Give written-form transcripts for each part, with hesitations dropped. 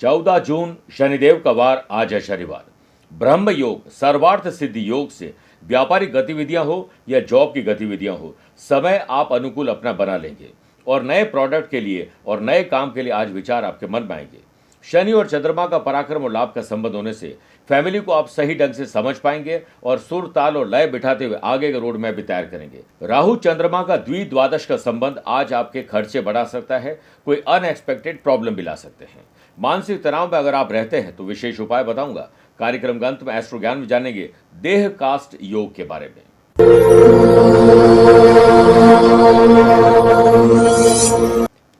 14 जून शनिदेव का वार, आज है शनिवार। ब्रह्म योग सर्वार्थ सिद्धि योग से व्यापारिक गतिविधियां हो या जॉब की गतिविधियां हो, समय आप अनुकूल अपना बना लेंगे और नए प्रोडक्ट के लिए और नए काम के लिए आज विचार आपके मन में आएंगे। शनि और चंद्रमा का पराक्रम और लाभ का संबंध होने से फैमिली को आप सही ढंग से समझ पाएंगे और सुर ताल और लय बिठाते हुए आगे का रोड मैप भी तैयार करेंगे। राहु चंद्रमा का द्विद्वादश का संबंध आज आपके खर्चे बढ़ा सकता है, कोई अनएक्सपेक्टेड प्रॉब्लम भी ला सकते हैं। मानसिक तनाव में अगर आप रहते हैं तो विशेष उपाय बताऊंगा। कार्यक्रम के अंत में एस्ट्रो ज्ञान में जानेंगे देह कास्ट योग के बारे में।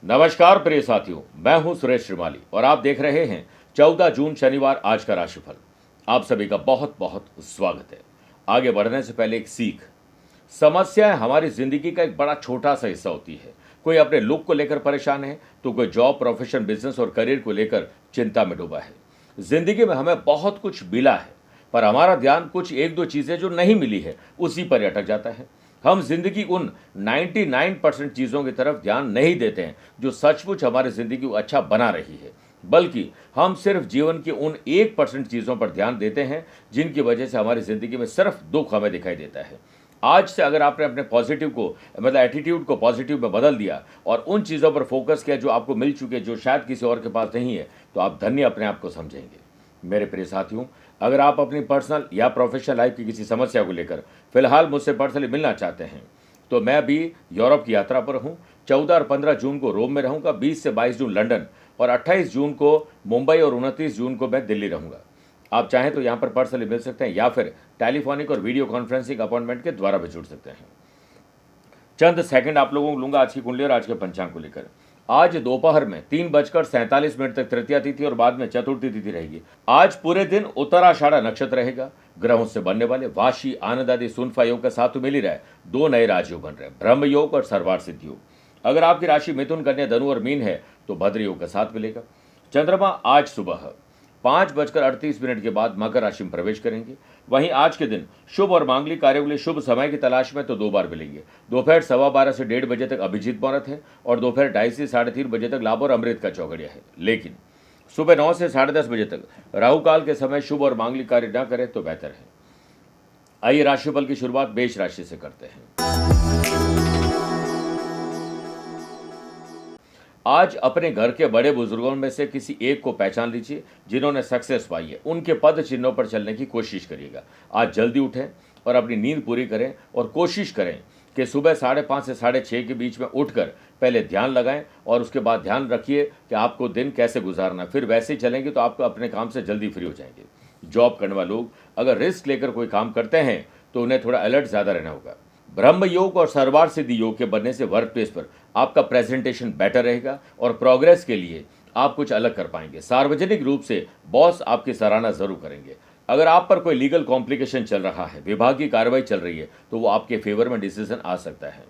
नमस्कार प्रिय साथियों, मैं हूं सुरेश श्रीमाली और आप देख रहे हैं 14 जून शनिवार आज का राशिफल। आप सभी का बहुत बहुत स्वागत है। आगे बढ़ने से पहले एक सीख। समस्याएं हमारी जिंदगी का एक बड़ा छोटा सा हिस्सा होती है। कोई अपने लुक को लेकर परेशान है तो कोई जॉब, प्रोफेशन, बिजनेस और करियर को लेकर चिंता में डूबा है। जिंदगी में हमें बहुत कुछ मिला है, पर हमारा ध्यान कुछ एक दो चीजें जो नहीं मिली है उसी पर अटक जाता है। हम जिंदगी उन 99% चीज़ों की तरफ ध्यान नहीं देते हैं जो सचमुच हमारी जिंदगी को अच्छा बना रही है, बल्कि हम सिर्फ जीवन की उन 1% चीज़ों पर ध्यान देते हैं जिनकी वजह से हमारी ज़िंदगी में सिर्फ दुख हमें दिखाई देता है। आज से अगर आपने अपने पॉजिटिव को मतलब एटीट्यूड को पॉजिटिव में बदल दिया और उन चीज़ों पर फोकस किया जो आपको मिल चुके, जो शायद किसी और के पास नहीं है, तो आप धन्य अपने आप को समझेंगे। मेरे प्रिय साथियों, अगर आप अपनी पर्सनल या प्रोफेशनल लाइफ की किसी समस्या को लेकर फिलहाल मुझसे पर्सनली मिलना चाहते हैं तो मैं अभी यूरोप की यात्रा पर हूं। 14 और 15 जून को रोम में रहूंगा, 20 से 22 जून लंदन और 28 जून को मुंबई और 29 जून को मैं दिल्ली रहूंगा। आप चाहें तो यहाँ पर पर्सनली मिल सकते हैं या फिर टेलीफोनिक और वीडियो कॉन्फ्रेंसिंग अपॉइंटमेंट के द्वारा भी जुड़ सकते हैं। चंद सेकंड आप लोगों को लूंगा आज की कुंडली और आज के पंचांग को लेकर। आज दोपहर में 3:47 तक तृतीया तिथि और बाद में चतुर्थी तिथि रहेगी। आज पूरे दिन उत्तराषाढ़ा नक्षत्र रहेगा। ग्रहों से बनने वाले वाशी, आनंद आदि, सुनफा योग का साथ मिल ही रहा है। 2 नए राजयोग बन रहे हैं, ब्रह्म योग और सर्वार्थ सिद्धि योग। अगर आपकी राशि मिथुन, कन्या, धनु और मीन है तो भद्र योग का साथ मिलेगा। चंद्रमा आज सुबह 5:38 के बाद मकर राशि में प्रवेश करेंगे। वहीं आज के दिन शुभ और मांगलिक कार्यों के लिए शुभ समय की तलाश में तो 2 बार मिलेंगे। दोपहर 12:15 से 1:30 बजे तक अभिजीत मुहूर्त है और दोपहर 2:30 से 3:30 बजे तक लाभ और अमृत का चौघड़िया है। लेकिन सुबह 9 से 10:30 बजे तक राहु काल के समय शुभ और मांगलिक कार्य न करें तो बेहतर है। आइए राशिफल की शुरुआत मेष राशि से करते हैं। आज अपने घर के बड़े बुजुर्गों में से किसी एक को पहचान लीजिए जिन्होंने सक्सेस पाई है। उनके पद चिन्हों पर चलने की कोशिश करिएगा। आज जल्दी उठें और अपनी नींद पूरी करें और कोशिश करें कि सुबह 5:30 से 6:30 के बीच में उठकर पहले ध्यान लगाएं और उसके बाद ध्यान रखिए कि आपको दिन कैसे गुजारना। फिर वैसे ही चलेंगे तो आपको अपने काम से जल्दी फ्री हो जाएंगे। जॉब करने वाले लोग अगर रिस्क लेकर कोई काम करते हैं तो उन्हें थोड़ा अलर्ट ज़्यादा रहना होगा। ब्रह्म योग और सर्वार्थ सिद्धि योग के बनने से वर्क प्लेस पर आपका प्रेजेंटेशन बेटर रहेगा और प्रोग्रेस के लिए आप कुछ अलग कर पाएंगे। सार्वजनिक रूप से बॉस आपकी सराहना जरूर करेंगे। अगर आप पर कोई लीगल कॉम्प्लिकेशन चल रहा है, विभाग की कार्रवाई चल रही है, तो वो आपके फेवर में डिसीजन आ सकता है।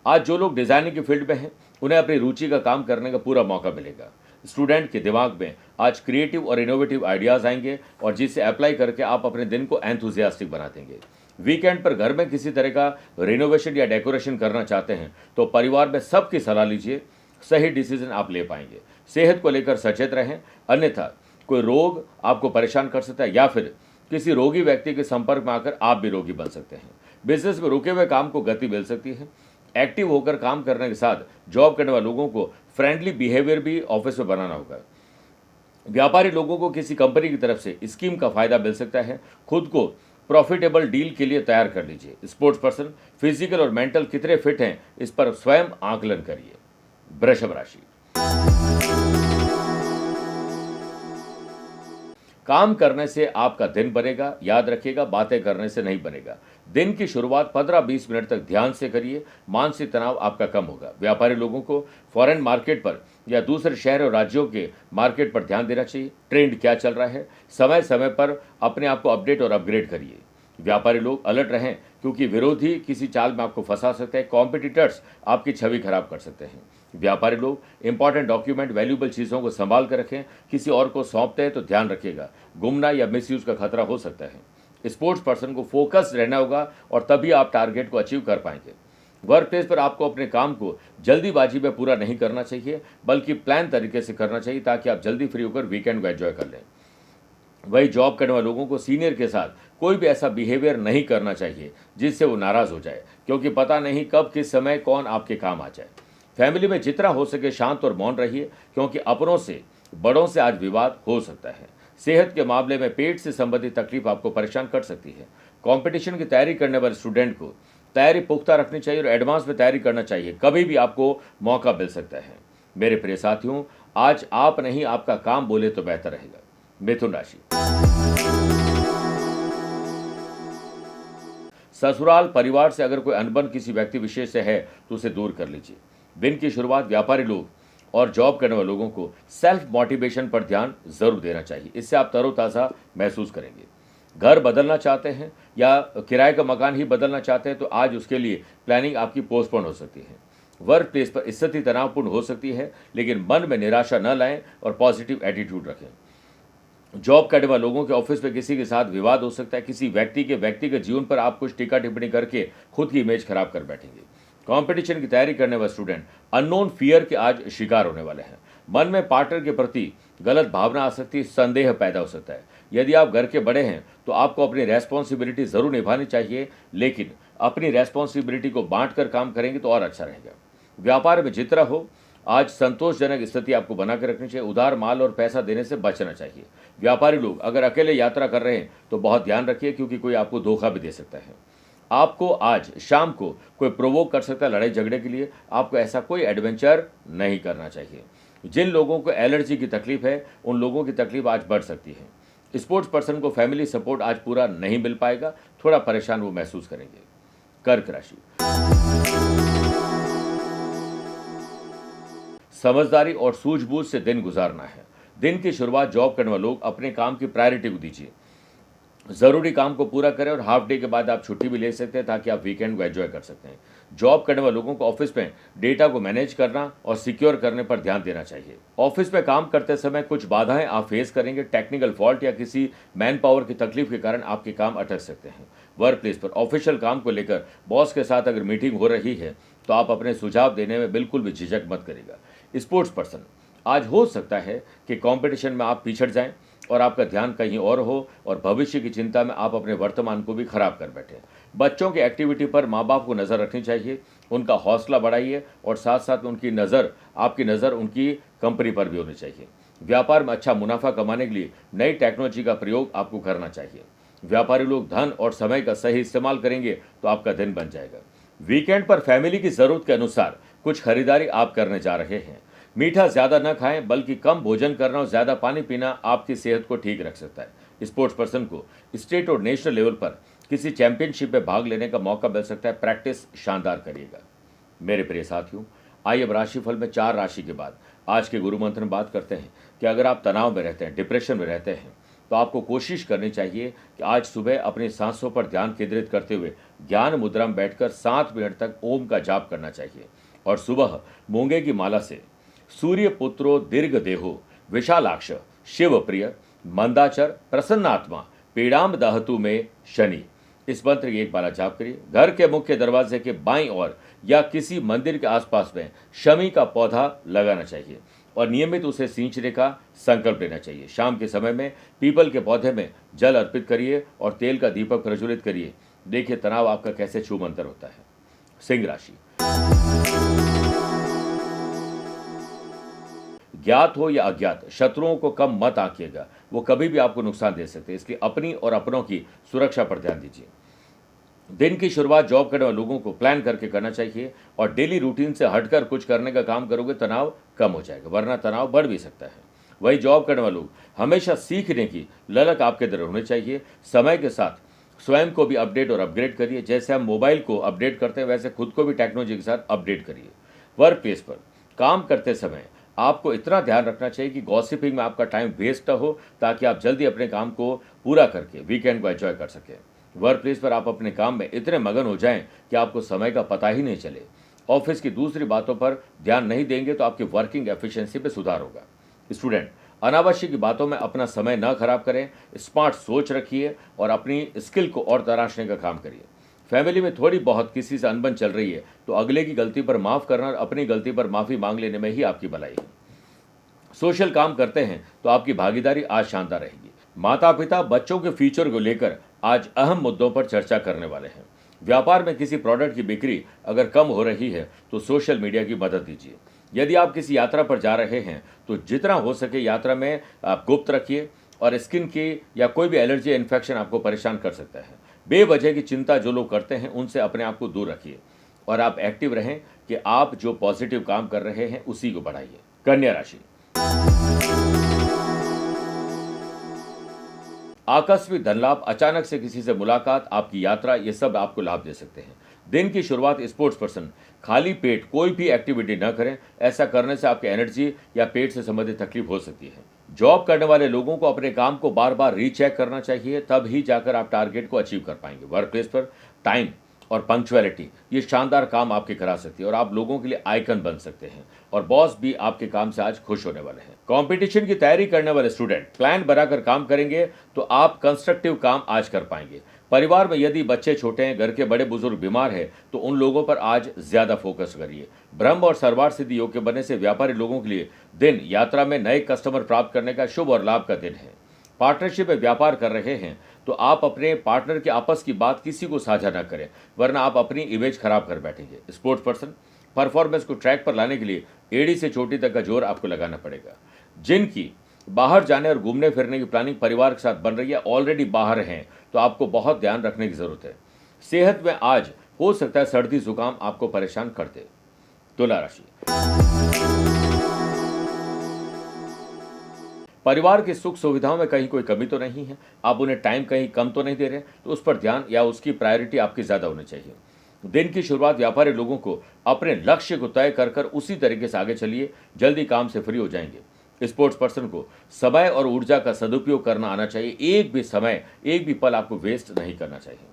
आज जो लोग डिजाइनिंग की फील्ड में हैं उन्हें अपनी रुचि का काम करने का पूरा मौका मिलेगा। स्टूडेंट के दिमाग में आज क्रिएटिव और इनोवेटिव आइडियाज आएंगे और जिसे अप्लाई करके आप अपने दिन को एंथुजियास्टिक बना देंगे। वीकेंड पर घर में किसी तरह का रिनोवेशन या डेकोरेशन करना चाहते हैं तो परिवार में सबकी सलाह लीजिए, सही डिसीजन आप ले पाएंगे। सेहत को लेकर सचेत रहें, अन्यथा कोई रोग आपको परेशान कर सकता है या फिर किसी रोगी व्यक्ति के संपर्क में आकर आप भी रोगी बन सकते हैं। बिजनेस में रुके हुए काम को गति मिल सकती है। एक्टिव होकर काम करने के साथ जॉब करने वाले लोगों को फ्रेंडली बिहेवियर भी ऑफिस में बनाना होगा। व्यापारी लोगों को किसी कंपनी की तरफ से स्कीम का फायदा मिल सकता है। खुद को प्रॉफिटेबल डील के लिए तैयार कर लीजिए। स्पोर्ट्स पर्सन फिजिकल और मेंटल कितने फिट हैं इस पर स्वयं आकलन करिए। वृषभ राशि, काम करने से आपका दिन बनेगा। याद रखिएगा, बातें करने से नहीं बनेगा। दिन की शुरुआत 15-20 मिनट तक ध्यान से करिए, मानसिक तनाव आपका कम होगा। व्यापारी लोगों को फॉरेन मार्केट पर या दूसरे शहर और राज्यों के मार्केट पर ध्यान देना चाहिए। ट्रेंड क्या चल रहा है, समय समय पर अपने आप को अपडेट और अपग्रेड करिए। व्यापारी लोग अलर्ट रहें क्योंकि विरोधी किसी चाल में आपको फंसा सकते हैं। कॉम्पिटिटर्स आपकी छवि खराब कर सकते हैं। व्यापारी लोग इंपॉर्टेंट डॉक्यूमेंट, वैल्यूएबल चीज़ों को संभाल कर रखें। किसी और को सौंपते हैं तो ध्यान रखिएगा, गुमना या मिसयूज का खतरा हो सकता है। स्पोर्ट्स पर्सन को फोकस रहना होगा और तभी आप टारगेट को अचीव कर पाएंगे। वर्क प्लेस पर आपको अपने काम को जल्दीबाजी में पूरा नहीं करना चाहिए, बल्कि प्लान तरीके से करना चाहिए ताकि आप जल्दी फ्री होकर वीकेंड को एंजॉय कर लें। वही जॉब करने वाले लोगों को सीनियर के साथ कोई भी ऐसा बिहेवियर नहीं करना चाहिए जिससे वो नाराज़ हो जाए, क्योंकि पता नहीं कब किस समय कौन आपके काम आ जाए। फैमिली में जितना हो सके शांत और मौन रहिए, क्योंकि अपनों से बड़ों से आज विवाद हो सकता है। सेहत के मामले में पेट से संबंधित तकलीफ आपको परेशान कर सकती है। कंपटीशन की तैयारी करने वाले स्टूडेंट को तैयारी पुख्ता रखनी चाहिए और एडवांस में तैयारी करना चाहिए, कभी भी आपको मौका मिल सकता है। मेरे प्रिय साथियों, आज आप नहीं आपका काम बोले तो बेहतर रहेगा। मिथुन राशि, ससुराल परिवार से अगर कोई अनबन किसी व्यक्ति विशेष से है तो उसे दूर कर लीजिए। दिन की शुरुआत व्यापारी लोग और जॉब करने वाले लोगों को सेल्फ मोटिवेशन पर ध्यान जरूर देना चाहिए, इससे आप तरोताज़ा महसूस करेंगे। घर बदलना चाहते हैं या किराए का मकान ही बदलना चाहते हैं तो आज उसके लिए प्लानिंग आपकी पोस्टपोन हो सकती है। वर्क प्लेस पर स्थिति तनावपूर्ण हो सकती है, लेकिन मन में निराशा न लाएं और पॉजिटिव एटीट्यूड रखें। जॉब करने वाले लोगों के ऑफिस में किसी के साथ विवाद हो सकता है। किसी व्यक्ति के व्यक्तिगत जीवन पर आप कुछ टीका टिप्पणी करके खुद की इमेज खराब कर बैठेंगे। कंपटीशन की तैयारी करने वाले स्टूडेंट अननोन फियर के आज शिकार होने वाले हैं। मन में पार्टनर के प्रति गलत भावना आ सकती है, संदेह पैदा हो सकता है। यदि आप घर के बड़े हैं तो आपको अपनी रेस्पॉन्सिबिलिटी जरूर निभानी चाहिए, लेकिन अपनी रेस्पॉन्सिबिलिटी को बांट कर काम करेंगे तो और अच्छा रहेगा। व्यापार में जितना हो आज संतोषजनक स्थिति आपको बनाकर रखनी चाहिए। उधार माल और पैसा देने से बचना चाहिए। व्यापारी लोग अगर अकेले यात्रा कर रहे हैं तो बहुत ध्यान रखिए, क्योंकि कोई आपको धोखा भी दे सकता है। आपको आज शाम को कोई प्रोवोक कर सकता है लड़ाई झगड़े के लिए, आपको ऐसा कोई एडवेंचर नहीं करना चाहिए। जिन लोगों को एलर्जी की तकलीफ है उन लोगों की तकलीफ आज बढ़ सकती है। स्पोर्ट्स पर्सन को फैमिली सपोर्ट आज पूरा नहीं मिल पाएगा, थोड़ा परेशान वो महसूस करेंगे। कर्क राशि, समझदारी और सूझबूझ से दिन गुजारना है। दिन की शुरुआत जॉब करने वाले लोग अपने काम की प्रायोरिटी को दीजिए। ज़रूरी काम को पूरा करें और हाफ डे के बाद आप छुट्टी भी ले सकते हैं ताकि आप वीकेंड को एंजॉय कर सकते हैं। जॉब करने वाले लोगों को ऑफिस में डेटा को मैनेज करना और सिक्योर करने पर ध्यान देना चाहिए। ऑफिस में काम करते समय कुछ बाधाएं आप फेस करेंगे। टेक्निकल फॉल्ट या किसी मैन पावर की तकलीफ के कारण आपके काम अटक सकते हैं। वर्क प्लेस पर ऑफिशियल काम को लेकर बॉस के साथ अगर मीटिंग हो रही है तो आप अपने सुझाव देने में बिल्कुल भी झिझक मत करिएगा। स्पोर्ट्स पर्सन, आज हो सकता है कि कंपटीशन में आप पिछड़ जाएं और आपका ध्यान कहीं और हो और भविष्य की चिंता में आप अपने वर्तमान को भी खराब कर बैठे। बच्चों की एक्टिविटी पर माँ बाप को नज़र रखनी चाहिए, उनका हौसला बढ़ाइए और साथ साथ आपकी नज़र उनकी कंपनी पर भी होनी चाहिए। व्यापार में अच्छा मुनाफा कमाने के लिए नई टेक्नोलॉजी का प्रयोग आपको करना चाहिए। व्यापारी लोग धन और समय का सही इस्तेमाल करेंगे तो आपका दिन बन जाएगा। वीकेंड पर फैमिली की ज़रूरत के अनुसार कुछ खरीदारी आप करने जा रहे हैं। मीठा ज़्यादा न खाएं, बल्कि कम भोजन करना और ज़्यादा पानी पीना आपकी सेहत को ठीक रख सकता है। स्पोर्ट्स पर्सन को स्टेट और नेशनल लेवल पर किसी चैंपियनशिप में भाग लेने का मौका मिल सकता है। प्रैक्टिस शानदार करिएगा। मेरे प्रिय साथियों, आइए अब राशिफल में 4 राशि के बाद आज के गुरु मंत्र में बात करते हैं कि अगर आप तनाव में रहते हैं, डिप्रेशन में रहते हैं, तो आपको कोशिश करनी चाहिए कि आज सुबह अपनी सांसों पर ध्यान केंद्रित करते हुए ज्ञान मुद्रा में बैठकर 7 मिनट तक ओम का जाप करना चाहिए और सुबह मूंगे की माला से सूर्य पुत्रो दीर्घ देहो विशालाक्ष शिव प्रिय मंदाचर प्रसन्नात्मा पीड़ाम दहतु में शनि, इस मंत्र की एक बार जाप करिए। घर के मुख्य दरवाजे के बाईं ओर या किसी मंदिर के आसपास में शमी का पौधा लगाना चाहिए और नियमित उसे सींचने का संकल्प लेना चाहिए। शाम के समय में पीपल के पौधे में जल अर्पित करिए और तेल का दीपक प्रज्वलित करिए। देखिए तनाव आपका कैसे छूमंतर होता है। सिंह राशि, ज्ञात हो या अज्ञात शत्रुओं को कम मत आंकिएगा, वो कभी भी आपको नुकसान दे सकते हैं, इसलिए अपनी और अपनों की सुरक्षा पर ध्यान दीजिए। दिन की शुरुआत जॉब करने वाले लोगों को प्लान करके करना चाहिए और डेली रूटीन से हटकर कुछ करने का काम करोगे तनाव कम हो जाएगा, वरना तनाव बढ़ भी सकता है। वही जॉब करने वाले लोग हमेशा सीखने की ललक आपके अंदर होनी चाहिए। समय के साथ स्वयं को भी अपडेट और अपग्रेड करिए। जैसे हम मोबाइल को अपडेट करते हैं वैसे खुद को भी टेक्नोलॉजी के साथ अपडेट करिए। वर्क प्लेस पर काम करते समय आपको इतना ध्यान रखना चाहिए कि गॉसिपिंग में आपका टाइम वेस्ट न हो, ताकि आप जल्दी अपने काम को पूरा करके वीकेंड को एंजॉय कर सकें। वर्क प्लेस पर आप अपने काम में इतने मगन हो जाएं कि आपको समय का पता ही नहीं चले। ऑफिस की दूसरी बातों पर ध्यान नहीं देंगे तो आपकी वर्किंग एफिशिएंसी में सुधार होगा। स्टूडेंट, अनावश्यक बातों में अपना समय न खराब करें, स्मार्ट सोच रखिए और अपनी स्किल को और तराशने का काम करिए। फैमिली में थोड़ी बहुत किसी से अनबन चल रही है तो अगले की गलती पर माफ करना और अपनी गलती पर माफी मांग लेने में ही आपकी भलाई है। सोशल काम करते हैं तो आपकी भागीदारी आज शानदार रहेगी। माता पिता बच्चों के फ्यूचर को लेकर आज अहम मुद्दों पर चर्चा करने वाले हैं। व्यापार में किसी प्रोडक्ट की बिक्री अगर कम हो रही है तो सोशल मीडिया की मदद लीजिए। यदि आप किसी यात्रा पर जा रहे हैं तो जितना हो सके यात्रा में आप गुप्त रखिए और स्किन की या कोई भी एलर्जी इन्फेक्शन आपको परेशान कर सकता है। बेवजह की चिंता जो लोग करते हैं उनसे अपने आप को दूर रखिए और आप एक्टिव रहें कि आप जो पॉजिटिव काम कर रहे हैं उसी को बढ़ाइए। कन्या राशि, आकस्मिक धन लाभ, अचानक से किसी से मुलाकात, आपकी यात्रा, ये सब आपको लाभ दे सकते हैं। दिन की शुरुआत स्पोर्ट्स पर्सन खाली पेट कोई भी एक्टिविटी न करें। ऐसा करने से आपकी एनर्जी या पेट से संबंधित तकलीफ हो सकती है। जॉब करने वाले लोगों को अपने काम को बार बार रीचेक करना चाहिए, तब ही जाकर आप टारगेट को अचीव कर पाएंगे। वर्क प्लेस पर टाइम और पंक्चुअलिटी ये शानदार काम आपके करा सकती है और आप लोगों के लिए आइकन बन सकते हैं और बॉस भी आपके काम से आज खुश होने वाले हैं। कंपटीशन की तैयारी करने वाले स्टूडेंट प्लान बनाकर काम करेंगे तो आप कंस्ट्रक्टिव काम आज कर पाएंगे। परिवार में यदि बच्चे छोटे हैं, घर के बड़े बुजुर्ग बीमार हैं तो उन लोगों पर आज ज्यादा फोकस करिए। ब्रह्म और सर्वार्थ सिद्धि योग के बनने से व्यापारी लोगों के लिए दिन यात्रा में नए कस्टमर प्राप्त करने का शुभ और लाभ का दिन है। पार्टनरशिप में व्यापार कर रहे हैं तो आप अपने पार्टनर के आपस की बात किसी को साझा न करें, वरना आप अपनी इमेज खराब कर बैठेंगे। स्पोर्ट्स पर्सन परफॉर्मेंस को ट्रैक पर लाने के लिए एड़ी से चोटी तक का जोर आपको लगाना पड़ेगा। जिनकी बाहर जाने और घूमने फिरने की प्लानिंग परिवार के साथ बन रही है, ऑलरेडी बाहर हैं, तो आपको बहुत ध्यान रखने की जरूरत है। सेहत में आज हो सकता है सर्दी जुकाम आपको परेशान कर दे। तुला राशि, परिवार की सुख सुविधाओं में कहीं कोई कमी तो नहीं है, आप उन्हें टाइम कहीं कम तो नहीं दे रहे, तो उस पर ध्यान या उसकी प्रायोरिटी आपकी ज्यादा होनी चाहिए। दिन की शुरुआत व्यापारी लोगों को अपने लक्ष्य को तय कर उसी तरीके से आगे चलिए, जल्दी काम से फ्री हो जाएंगे। स्पोर्ट्स पर्सन को समय और ऊर्जा का सदुपयोग करना आना चाहिए। एक भी समय, एक भी पल आपको वेस्ट नहीं करना चाहिए।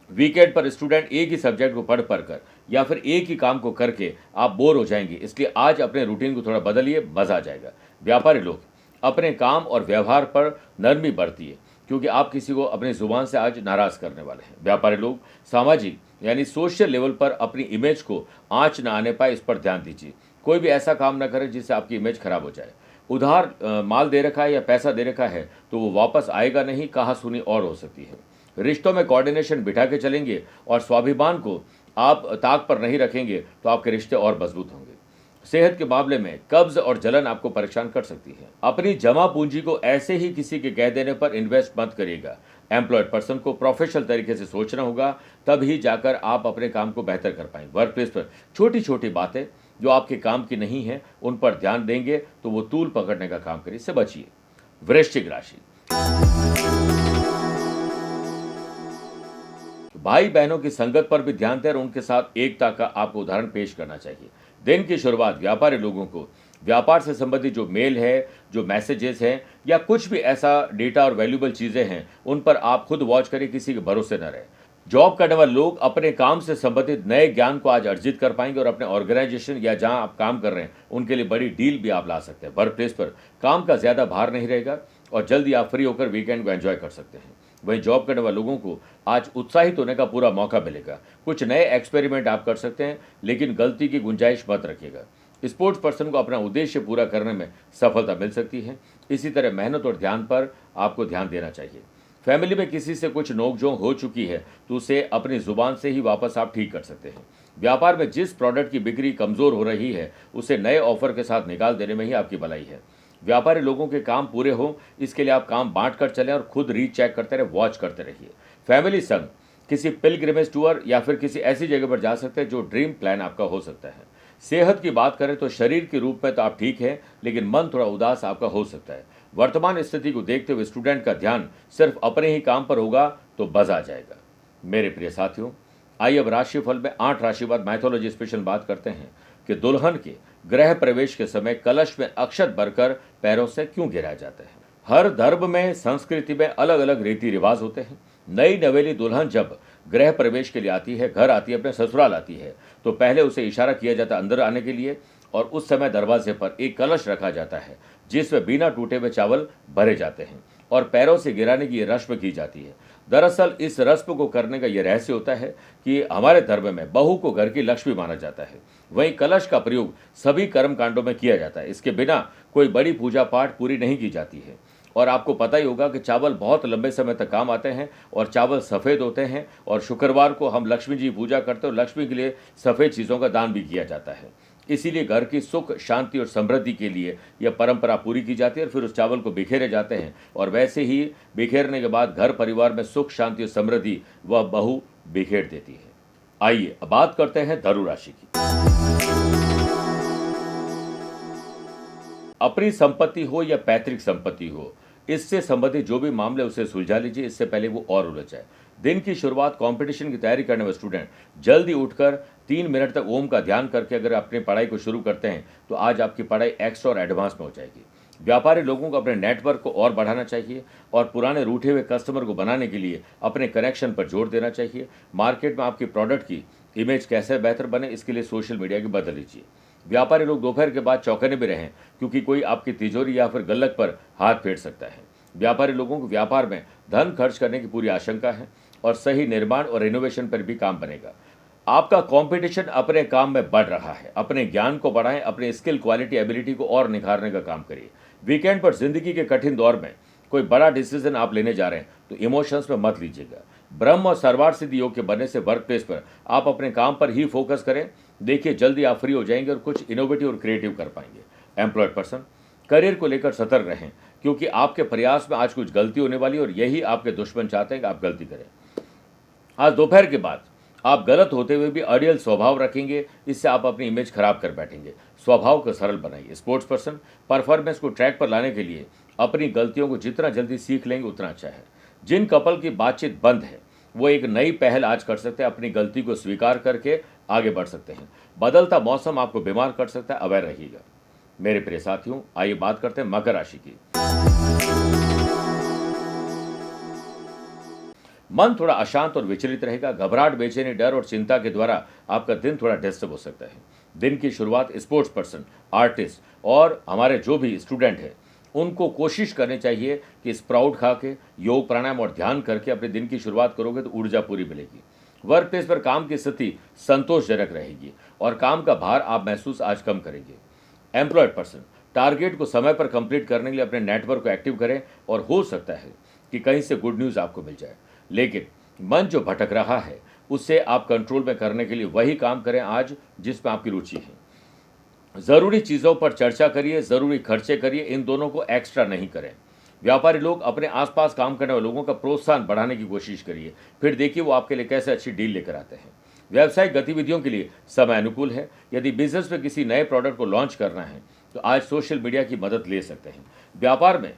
वीकेंड पर स्टूडेंट एक ही सब्जेक्ट को पढ़ कर या फिर एक ही काम को करके आप बोर हो जाएंगे, इसलिए आज अपने रूटीन को थोड़ा बदलिए, मजा आ जाएगा। व्यापारी लोग अपने काम और व्यवहार पर नरमी बरतिए, क्योंकि आप किसी को अपनी जुबान से आज नाराज करने वाले हैं। व्यापारी लोग सामाजिक यानी सोशल लेवल पर अपनी इमेज को आंच न आने पाए, इस पर ध्यान दीजिए। कोई भी ऐसा काम न करें जिससे आपकी इमेज खराब हो जाए। उधार माल दे रखा है या पैसा दे रखा है तो वो वापस आएगा नहीं, कहा सुनी और हो सकती है। रिश्तों में कोऑर्डिनेशन बिठा के चलेंगे और स्वाभिमान को आप ताक पर नहीं रखेंगे तो आपके रिश्ते और मजबूत होंगे। सेहत के मामले में कब्ज और जलन आपको परेशान कर सकती है। अपनी जमा पूंजी को ऐसे ही किसी के कह देने पर इन्वेस्ट मत करिएगा। एम्प्लॉयड पर्सन को प्रोफेशनल तरीके से सोचना होगा, तब ही जाकर आप अपने काम को बेहतर कर पाएंगे। वर्क प्लेस पर छोटी छोटी बातें जो आपके काम की नहीं है उन पर ध्यान देंगे तो वो तूल पकड़ने का काम करिए, इससे बचिए। वृश्चिक राशि, भाई बहनों की संगत पर भी ध्यान दें और उनके साथ एकता का आपको उदाहरण पेश करना चाहिए। दिन की शुरुआत व्यापारी लोगों को व्यापार से संबंधित जो मेल है, जो मैसेजेस हैं या कुछ भी ऐसा डेटा और वैल्यूबल चीजें हैं, उन पर आप खुद वॉच करिए, किसी के भरोसे न रहे। जॉब करने वाले लोग अपने काम से संबंधित नए ज्ञान को आज अर्जित कर पाएंगे और अपने ऑर्गेनाइजेशन या जहां आप काम कर रहे हैं उनके लिए बड़ी डील भी आप ला सकते हैं। वर्क प्लेस पर काम का ज्यादा भार नहीं रहेगा और जल्दी आप फ्री होकर वीकेंड को एंजॉय कर सकते हैं। वहीं जॉब करने वाले लोगों को आज उत्साहित होने का पूरा मौका मिलेगा। कुछ नए एक्सपेरिमेंट आप कर सकते हैं, लेकिन गलती की गुंजाइश मत रखिएगा। स्पोर्ट्स पर्सन को अपना उद्देश्य पूरा करने में सफलता मिल सकती है। इसी तरह मेहनत और ध्यान पर आपको ध्यान देना चाहिए। फैमिली में किसी से कुछ नोकझोंक हो चुकी है तो उसे अपनी जुबान से ही वापस आप ठीक कर सकते हैं। व्यापार में जिस प्रोडक्ट की बिक्री कमजोर हो रही है उसे नए ऑफर के साथ निकाल देने में ही आपकी भलाई है। व्यापारी लोगों के काम पूरे हो, इसके लिए आप काम बांट कर चलें और खुद रीचेक करते रहे, वॉच करते रहिए। फैमिली संग किसी पिलग्रिमेज टूर या फिर किसी ऐसी जगह पर जा सकते हैं जो ड्रीम प्लान आपका हो सकता है। सेहत की बात करें तो शरीर के रूप में तो आप ठीक है, लेकिन मन थोड़ा उदास आपका हो सकता है। वर्तमान स्थिति को देखते हुए स्टूडेंट का ध्यान सिर्फ अपने ही काम पर होगा तो मजा आ जाएगा। मेरे प्रिय साथियों, आइए अब राशिफल में 8 राशिवार मैथोलॉजी स्पेशल बात करते हैं कि दुल्हन के गृह प्रवेश के समय कलश में अक्षत भरकर पैरों से क्यों गिराया जाता है। हर धर्म में, संस्कृति में अलग अलग रीति रिवाज होते हैं। नई नवेली दुल्हन जब गृह प्रवेश के लिए आती है, घर आती है, अपने ससुराल आती है, तो पहले उसे इशारा किया जाता है अंदर आने के लिए और उस समय दरवाजे पर एक कलश रखा जाता है जिसमें बिना टूटे हुए चावल भरे जाते हैं और पैरों से गिराने की रस्म की जाती है। दरअसल इस रस्म को करने का यह रहस्य होता है कि हमारे धर्म में बहू को घर की लक्ष्मी माना जाता है। वहीं कलश का प्रयोग सभी कर्म कांडों में किया जाता है। इसके बिना कोई बड़ी पूजा पाठ पूरी नहीं की जाती है। और आपको पता ही होगा कि चावल बहुत लंबे समय तक काम आते हैं और चावल सफ़ेद होते हैं, और शुक्रवार को हम लक्ष्मी जी की पूजा करते हैं और लक्ष्मी के लिए सफ़ेद चीज़ों का दान भी किया जाता है। इसीलिए घर की सुख, शांति और समृद्धि के लिए यह परंपरा पूरी की जाती है और फिर उस चावल को बिखेरे जाते हैं, और वैसे ही बिखेरने के बाद घर परिवार में सुख, शांति और समृद्धि वह बहू बिखेर देती है। आइए अब बात करते हैं धनु राशि की। अपनी संपत्ति हो या पैतृक संपत्ति हो, इससे संबंधित जो भी मामले उसे सुलझा लीजिए, इससे पहले वो और उलझ जाए। दिन की शुरुआत कंपटीशन की तैयारी करने वाले स्टूडेंट जल्दी उठकर 3 मिनट तक ओम का ध्यान करके अगर अपनी पढ़ाई को शुरू करते हैं तो आज आपकी पढ़ाई एक्स्ट्रा और एडवांस में हो जाएगी। व्यापारी लोगों को अपने नेटवर्क को और बढ़ाना चाहिए और पुराने रूठे हुए कस्टमर को बनाने के लिए अपने कनेक्शन पर जोर देना चाहिए। मार्केट में आपकी प्रोडक्ट की इमेज कैसे बेहतर बने, इसके लिए सोशल मीडिया की मदद लीजिए। व्यापारी लोग दोपहर के बाद चौकन्ने भी रहें, क्योंकि कोई आपकी तिजोरी या फिर गुल्लक पर हाथ फेर सकता है। व्यापारी लोगों को व्यापार में धन खर्च करने की पूरी आशंका है और सही निर्माण और इनोवेशन पर भी काम बनेगा। आपका कंपटीशन अपने काम में बढ़ रहा है। अपने ज्ञान को बढ़ाएं, अपने स्किल, क्वालिटी, एबिलिटी को और निखारने का काम करिए। वीकेंड पर जिंदगी के कठिन दौर में कोई बड़ा डिसीजन आप लेने जा रहे हैं तो इमोशंस में मत लीजिएगा। ब्रह्म और सर्वार्थ सिद्धि योग के बनने से वर्क प्लेस पर आप अपने काम पर ही फोकस करें। देखिए जल्दी आप फ्री हो जाएंगे और कुछ इनोवेटिव और क्रिएटिव कर पाएंगे। एम्प्लॉयड पर्सन, करियर को लेकर सतर्क रहें, क्योंकि आपके प्रयास में आज कुछ गलती होने वाली है और यही आपके दुश्मन चाहते हैं कि आप गलती करें। आज दोपहर के बाद आप गलत होते हुए भी अड़ियल स्वभाव रखेंगे, इससे आप अपनी इमेज खराब कर बैठेंगे। स्वभाव को सरल बनाइए। स्पोर्ट्स पर्सन, परफॉर्मेंस को ट्रैक पर लाने के लिए अपनी गलतियों को जितना जल्दी सीख लेंगे उतना अच्छा है। जिन कपल की बातचीत बंद है वो एक नई पहल आज कर सकते हैं। अपनी गलती को स्वीकार करके आगे बढ़ सकते हैं। बदलता मौसम आपको बीमार कर सकता है, अवेयर रहिएगा। मेरे प्रिय साथियों, आइए बात करते हैं मकर राशि की। मन थोड़ा अशांत और विचलित रहेगा। घबराहट, बेचैनी, डर और चिंता के द्वारा आपका दिन थोड़ा डिस्टर्ब हो सकता है। दिन की शुरुआत स्पोर्ट्स पर्सन, आर्टिस्ट और हमारे जो भी स्टूडेंट हैं उनको कोशिश करनी चाहिए कि स्प्राउट खा के, योग, प्राणायाम और ध्यान करके अपने दिन की शुरुआत करोगे तो ऊर्जा पूरी मिलेगी। वर्क प्लेस पर काम की स्थिति संतोषजनक रहेगी और काम का भार आप महसूस आज कम करेंगे। एम्प्लॉयड पर्सन, टारगेट को समय पर कंप्लीट करने के लिए अपने नेटवर्क को एक्टिव करें और हो सकता है कि कहीं से गुड न्यूज़ आपको मिल जाए। लेकिन मन जो भटक रहा है उससे आप कंट्रोल में करने के लिए वही काम करें आज जिसमें आपकी रुचि है। ज़रूरी चीज़ों पर चर्चा करिए, ज़रूरी खर्चे करिए, इन दोनों को एक्स्ट्रा नहीं करें। व्यापारी लोग, अपने आसपास काम करने वाले लोगों का प्रोत्साहन बढ़ाने की कोशिश करिए, फिर देखिए वो आपके लिए कैसे अच्छी डील लेकर आते हैं। व्यावसायिक गतिविधियों के लिए समय अनुकूल है। यदि बिजनेस में किसी नए प्रोडक्ट को लॉन्च करना है तो आज सोशल मीडिया की मदद ले सकते हैं। व्यापार में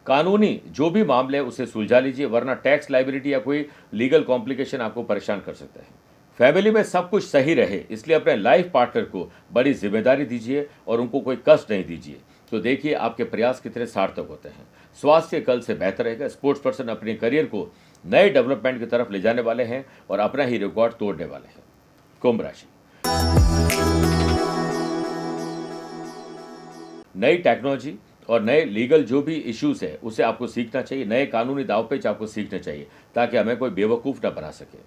कानूनी जो भी मामले है उसे सुलझा लीजिए, वरना टैक्स लाइबिलिटी या कोई लीगल कॉम्प्लिकेशन आपको परेशान कर सकता है। फैमिली में सब कुछ सही रहे इसलिए अपने लाइफ पार्टनर को बड़ी जिम्मेदारी दीजिए और उनको कोई कष्ट नहीं दीजिए, तो देखिए आपके प्रयास कितने सार्थक होते हैं। स्वास्थ्य कल से बेहतर रहेगा। स्पोर्ट्स पर्सन अपने करियर को नए डेवलपमेंट की तरफ ले जाने वाले हैं और अपना ही रिकॉर्ड तोड़ने वाले हैं। कुंभ राशि, नई टेक्नोलॉजी और नए लीगल जो भी इश्यूज है उसे आपको सीखना चाहिए। नए कानूनी दावपेच आपको सीखने चाहिए ताकि हमें कोई बेवकूफ़ न बना सके।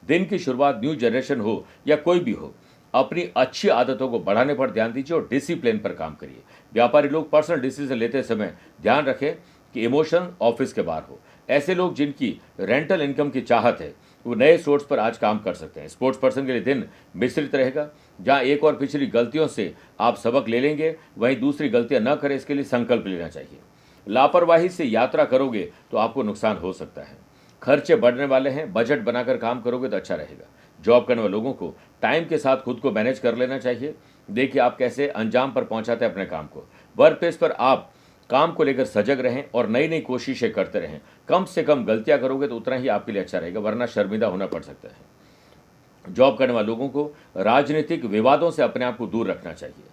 दिन की शुरुआत न्यू जनरेशन हो या कोई भी हो, अपनी अच्छी आदतों को बढ़ाने पर ध्यान दीजिए और डिसिप्लिन पर काम करिए। व्यापारी लोग पर्सनल डिसीजन लेते समय ध्यान रखें कि इमोशन ऑफिस के बाहर हो। ऐसे लोग जिनकी रेंटल इनकम की चाहत है वो नए सोर्स पर आज काम कर सकते हैं। स्पोर्ट्स पर्सन के लिए दिन मिश्रित रहेगा। जहां एक और पिछली गलतियों से आप सबक ले लेंगे, वहीं दूसरी गलतियां न करें इसके लिए संकल्प लेना चाहिए। लापरवाही से यात्रा करोगे तो आपको नुकसान हो सकता है। खर्चे बढ़ने वाले हैं, बजट बनाकर काम करोगे तो अच्छा रहेगा। जॉब करने वाले लोगों को टाइम के साथ खुद को मैनेज कर लेना चाहिए। देखिए आप कैसे अंजाम पर पहुंचाते हैं अपने काम को। वर्क प्लेस पर आप काम को लेकर सजग रहें और नई नई कोशिशें करते रहें। कम से कम गलतियां करोगे तो उतना ही आपके लिए अच्छा रहेगा, वरना शर्मिंदा होना पड़ सकता है। जॉब करने वाले लोगों को राजनीतिक विवादों से अपने आप को दूर रखना चाहिए।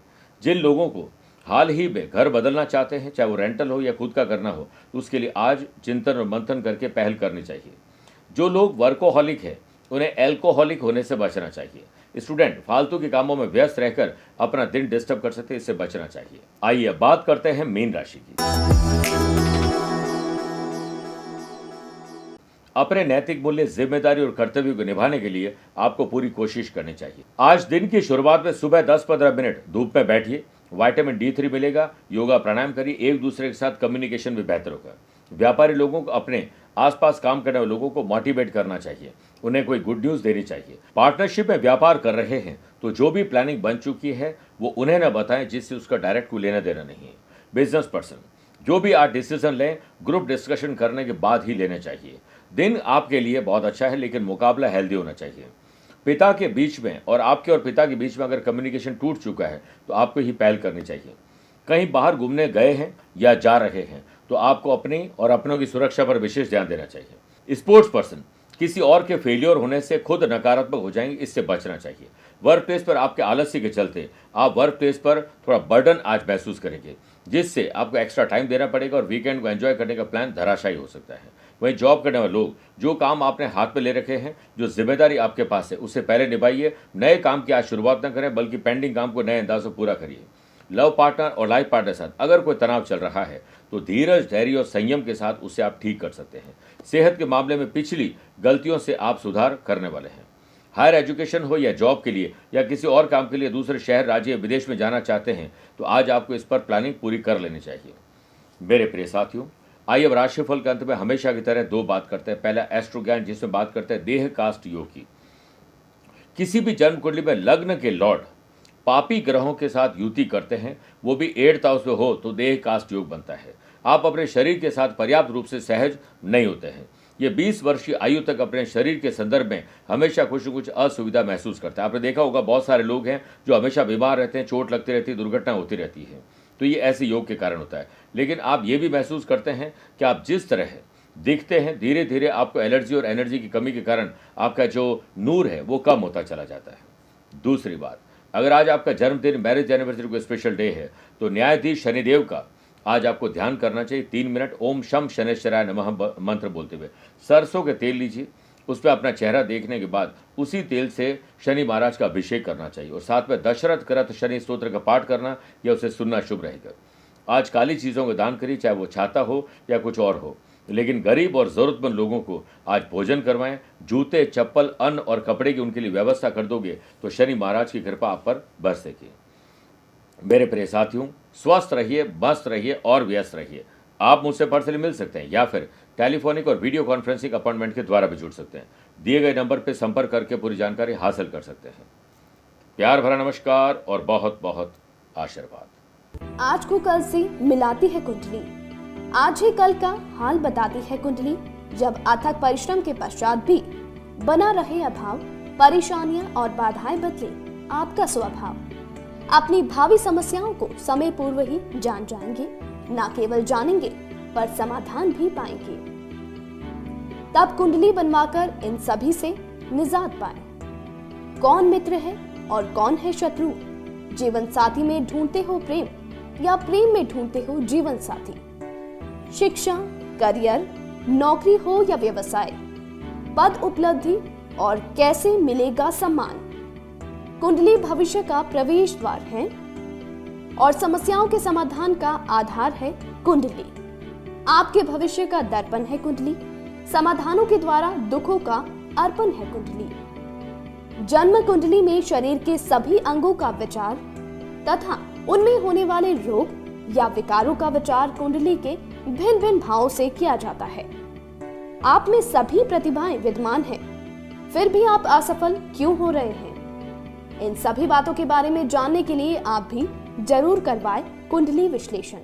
जिन लोगों को हाल ही में घर बदलना चाहते हैं, चाहे वो रेंटल हो या खुद का करना हो, तो उसके लिए आज चिंतन और मंथन करके पहल करनी चाहिए। जो लोग वर्कोहॉलिक है उन्हें एल्कोहलिक होने से बचना चाहिए। स्टूडेंट फालतू के कामों में व्यस्त रहकर अपना दिन डिस्टर्ब कर सकते हैं, इससे बचना चाहिए। आइए बात करते हैं मीन राशि की। अपने नैतिक मूल्य, जिम्मेदारी और कर्तव्यों को निभाने के लिए आपको पूरी कोशिश करनी चाहिए। आज दिन की शुरुआत में सुबह 10-15 मिनट धूप में बैठिए, विटामिन D3 मिलेगा। योगा प्राणायाम करिए, एक दूसरे के साथ कम्युनिकेशन भी बेहतर होगा। व्यापारी लोगों को, अपने आसपास काम करने वाले लोगों को मोटिवेट करना चाहिए, उन्हें कोई गुड न्यूज देनी चाहिए। पार्टनरशिप में व्यापार कर रहे हैं तो जो भी प्लानिंग बन चुकी है वो उन्हें न बताएं, जिससे उसका डायरेक्ट कोई लेना देना नहीं है। बिजनेस पर्सन, जो भी आप डिसीजन लें ग्रुप डिस्कशन करने के बाद ही लेने चाहिए। दिन आपके लिए बहुत अच्छा है, लेकिन मुकाबला हेल्दी होना चाहिए। पिता के बीच में और आपके और पिता के बीच में अगर कम्युनिकेशन टूट चुका है तो आपको ही पहल करनी चाहिए। कहीं बाहर घूमने गए हैं या जा रहे हैं तो आपको अपनी और अपनों की सुरक्षा पर विशेष ध्यान देना चाहिए। स्पोर्ट्स पर्सन, किसी और के फेलियर होने से खुद नकारात्मक हो जाएंगे, इससे बचना चाहिए। वर्क प्लेस पर आपके आलस्य के चलते आप वर्क प्लेस पर थोड़ा बर्डन आज महसूस करेंगे, जिससे आपको एक्स्ट्रा टाइम देना पड़ेगा और वीकेंड को एंजॉय करने का प्लान धराशायी हो सकता है। वहीं जॉब करने वाले लोग, जो काम आपने हाथ में ले रखे हैं, जो जिम्मेदारी आपके पास है, उससे पहले निभाइए। नए काम की आज शुरुआत न करें, बल्कि पेंडिंग काम को नए अंदाज से पूरा करिए। लव पार्टनर और लाइफ पार्टनर के साथ अगर कोई तनाव चल रहा है तो धीरज, धैर्य और संयम के साथ उसे आप ठीक कर सकते हैं। सेहत के मामले में पिछली गलतियों से आप सुधार करने वाले हैं। हायर एजुकेशन हो या जॉब के लिए या किसी और काम के लिए दूसरे शहर, राज्य या विदेश में जाना चाहते हैं तो आज आपको इस पर प्लानिंग पूरी कर लेनी चाहिए। मेरे प्रिय साथियों, आइए अब राशिफल के अंत में हमेशा की तरह दो बात करते हैं। पहला एस्ट्रो ज्ञान, जिसमें बात करते हैं देह कास्ट योग की। किसी भी जन्म कुंडली में लग्न के लॉर्ड पापी ग्रहों के साथ युति करते हैं, वो भी 8th हाउस में हो तो देह कास्ट योग बनता है। आप अपने शरीर के साथ पर्याप्त रूप से सहज नहीं होते हैं। ये 20 वर्ष की आयु तक अपने शरीर के संदर्भ में हमेशा कुछ न कुछ असुविधा महसूस करते हैं। आपने देखा होगा बहुत सारे लोग हैं जो हमेशा बीमार रहते हैं, चोट लगती रहती है, दुर्घटना होती रहती है, तो ये ऐसे योग के कारण होता है। लेकिन आप ये भी महसूस करते हैं कि आप जिस तरह दिखते हैं, धीरे धीरे आपको एलर्जी और एनर्जी की कमी के कारण आपका जो नूर है वो कम होता चला जाता है। दूसरी बात, अगर आज आपका जन्मदिन, मैरिज एनिवर्सरी कोई स्पेशल डे है तो न्यायाधीश शनिदेव का आज आपको ध्यान करना चाहिए। 3 मिनट ओम शम शनैश्चराय नमः मंत्र बोलते हुए सरसों के तेल लीजिए, उस पर अपना चेहरा देखने के बाद उसी तेल से शनि महाराज का अभिषेक करना चाहिए और साथ में दशरथ कृत शनि स्तोत्र का पाठ करना या उसे सुनना शुभ रहेगा। आज काली चीज़ों का दान करिए, चाहे वो छाता हो या कुछ और हो, लेकिन गरीब और ज़रूरतमंद लोगों को आज भोजन करवाएं। जूते, चप्पल, अन्न और कपड़े की उनके लिए व्यवस्था कर दोगे तो शनि महाराज की कृपा आप पर बरसेगी। मेरे प्रिय साथियों, स्वस्थ रहिए, मस्त रहिए और व्यस्त रहिए। आप मुझसे पर्सनली मिल सकते हैं या फिर टेलीफोनिक और वीडियो कॉन्फ्रेंसिंग अपॉइंटमेंट के द्वारा भी जुड़ सकते हैं। दिए गए नंबर पर संपर्क करके पूरी जानकारी हासिल कर सकते हैं। प्यार भरा नमस्कार और बहुत बहुत आशीर्वाद। आज को कल से मिलाती है कुंडली, आज ही कल का हाल बताती है कुंडली। जब अथक परिश्रम के पश्चात भी बना रहे अभाव, परेशानियां और बाधाएं बदले आपका स्वभाव, अपनी भावी समस्याओं को समय पूर्व ही जान जाएंगे। न केवल जानेंगे पर समाधान भी पाएंगे। तब कुंडली बनवाकर इन सभी से निजात पाए। कौन मित्र है और कौन है शत्रु? जीवन साथी में ढूंढते हो प्रेम या प्रेम में ढूंढते हो जीवन साथी? शिक्षा, करियर, नौकरी हो या व्यवसाय, पद उपलब्धि और कैसे मिलेगा सम्मान? कुंडली भविष्य का प्रवेश द्वार है और समस्याओं के समाधान का आधार है कुंडली। आपके भविष्य का दर्पण है कुंडली, समाधानों के द्वारा दुखों का अर्पण है कुंडली। जन्म कुंडली में शरीर के सभी अंगों का विचार तथा उनमें होने वाले रोग या विकारों का विचार कुंडली के भिन्न भिन्न भावों से किया जाता है। आप में सभी प्रतिभाएं विद्यमान हैं, फिर भी आप असफल क्यों हो रहे हैं? इन सभी बातों के बारे में जानने के लिए आप भी जरूर करवाएं कुंडली विश्लेषण।